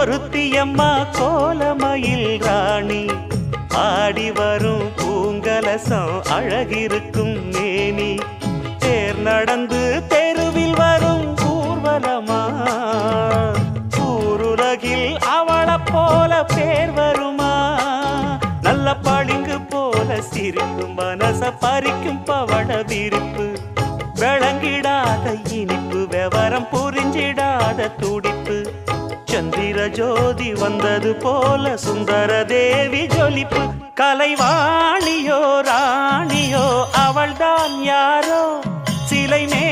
ஒருத்தியம்மா கோலமயில் ராணி ஆடி வரும் பூங்கலசம் அழகிருக்கும் மேனி தேர் நடந்து தெருவில் வரும் ஊர்வலமா ஊருலகில் அவளை போல பேர் வருமா நல்ல பளிங்கு போல சிரிக்கும் மனச பறிக்கும் பவள விரிப்பு விளங்கிடாத இனிப்பு விவரம் புரிஞ்சிடாத துடிப்பு சந்திர ஜோதி வந்தது போல சுந்தர தேவி ஜொலிப்பு கலைவாணியோ ராணியோ அவள்தான் யாரோ சிலை மே